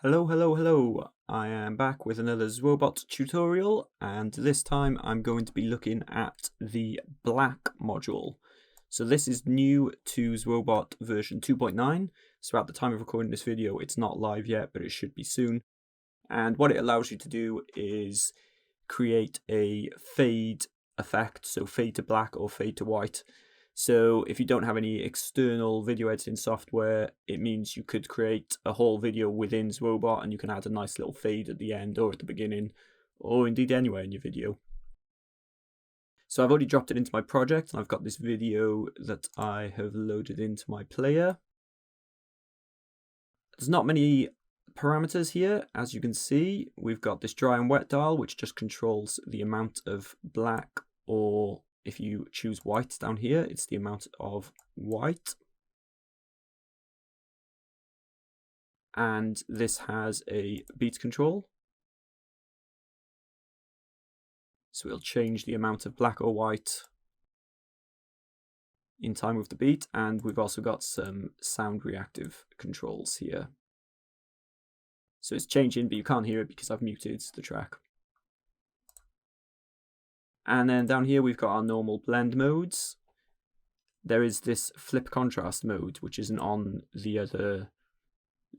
Hello, hello, hello. I am back with another ZwoBot tutorial, and this time I'm going to be looking at the Black module. So this is new to ZwoBot version 2.9. So at the time of recording this video, it's not live yet, but it should be soon. And what it allows you to do is create a fade effect, so fade to black or fade to white. So if you don't have any external video editing software, it means you could create a whole video within ZwoBot and you can add a nice little fade at the end or at the beginning, or indeed anywhere in your video. So I've already dropped it into my project and I've got this video that I have loaded into my player. There's not many parameters here. As you can see, we've got this dry and wet dial, which just controls the amount of black, or if you choose white down here, it's the amount of white. And this has a beat control. So it'll change the amount of black or white in time with the beat. And we've also got some sound reactive controls here. So it's changing, but you can't hear it because I've muted the track. And then down here we've got our normal blend modes. There is this flip contrast mode, which isn't on the other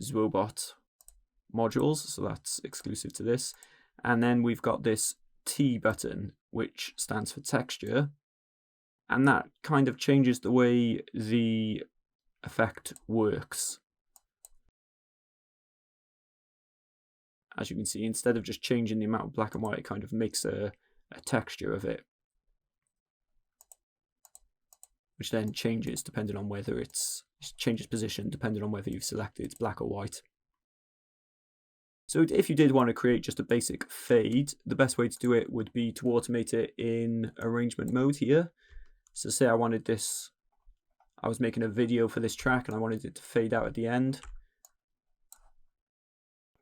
ZwoBot modules, so that's exclusive to this. And then we've got this T button, which stands for texture, and that kind of changes the way the effect works. As you can see, instead of just changing the amount of black and white, it kind of makes a texture of it, which then changes depending on whether it changes position depending on whether you've selected black or white. So if you did want to create just a basic fade, the best way to do it would be to automate it in arrangement mode here. So say I wanted this, I was making a video for this track and I wanted it to fade out at the end.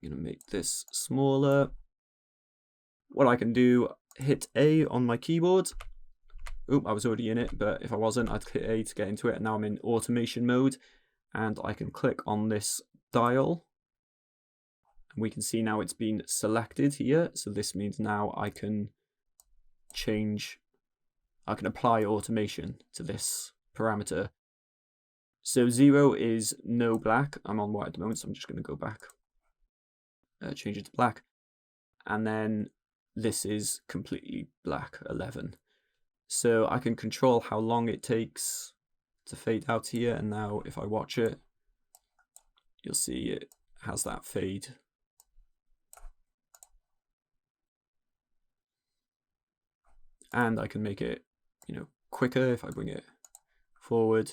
I'm going to make this smaller. What I can do, hit A on my keyboard. Oop, I was already in it, but if I wasn't, I'd hit A to get into it. And now I'm in automation mode, and I can click on this dial. And we can see now it's been selected here. So this means now I can apply automation to this parameter. So 0 is no black. I'm on white at the moment, so I'm just going to go back. Change it to black. And then this is completely black, 11. So I can control how long it takes to fade out here, and now if I watch it, you'll see it has that fade. And I can make it, quicker if I bring it forward,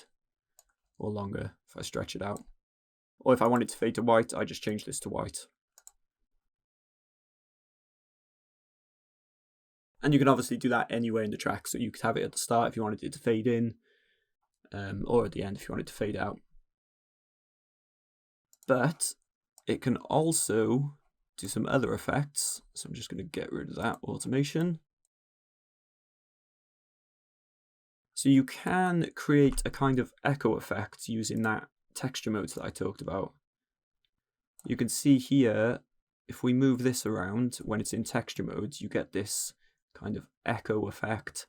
or longer if I stretch it out. Or if I want it to fade to white, I just change this to white. And you can obviously do that anywhere in the track. So you could have it at the start if you wanted it to fade in, or at the end if you wanted to fade out. But it can also do some other effects. So I'm just going to get rid of that automation. So you can create a kind of echo effect using that texture mode that I talked about. You can see here, if we move this around when it's in texture mode, you get this kind of echo effect,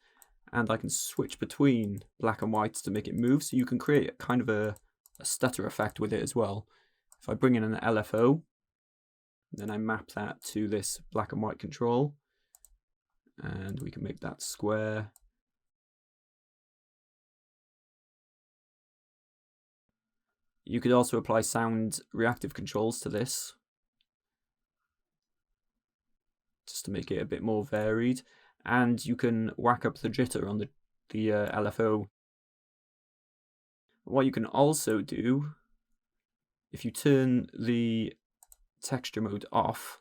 and I can switch between black and white to make it move, so you can create kind of a stutter effect with it as well. If I bring in an LFO, then I map that to this black and white control, and we can make that square. You could also apply sound reactive controls to this, just to make it a bit more varied. And you can whack up the jitter on the LFO. What you can also do, if you turn the texture mode off,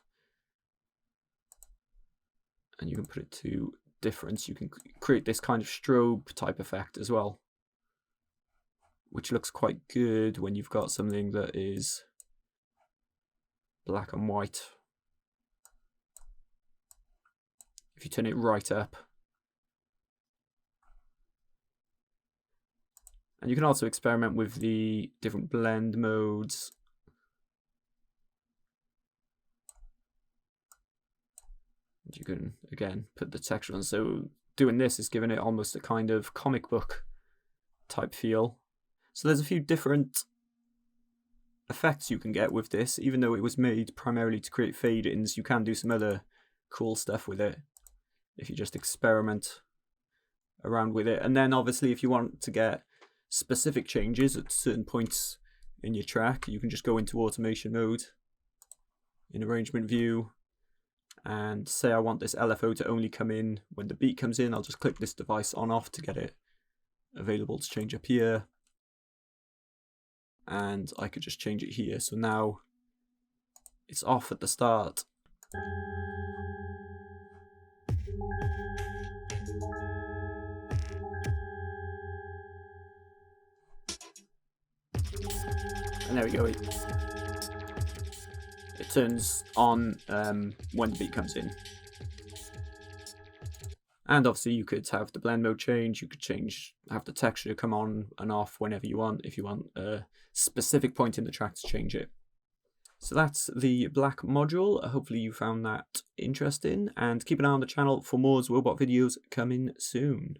and you can put it to difference, you can create this kind of strobe type effect as well, which looks quite good when you've got something that is black and white. If you turn it right up. And you can also experiment with the different blend modes. You can, again, put the texture on. So doing this is giving it almost a kind of comic book type feel. So there's a few different effects you can get with this. Even though it was made primarily to create fade-ins, you can do some other cool stuff with it if you just experiment around with it. And then obviously if you want to get specific changes at certain points in your track, you can just go into automation mode in arrangement view, and say I want this LFO to only come in when the beat comes in. I'll just click this device on off to get it available to change up here, and I could just change it here. So now it's off at the start. And there we go. It turns on when the beat comes in. And obviously you could have the blend mode change, you could have the texture come on and off whenever you want, if you want a specific point in the track to change it. So that's the Black module. Hopefully you found that interesting, and keep an eye on the channel for more ZwoBot videos coming soon.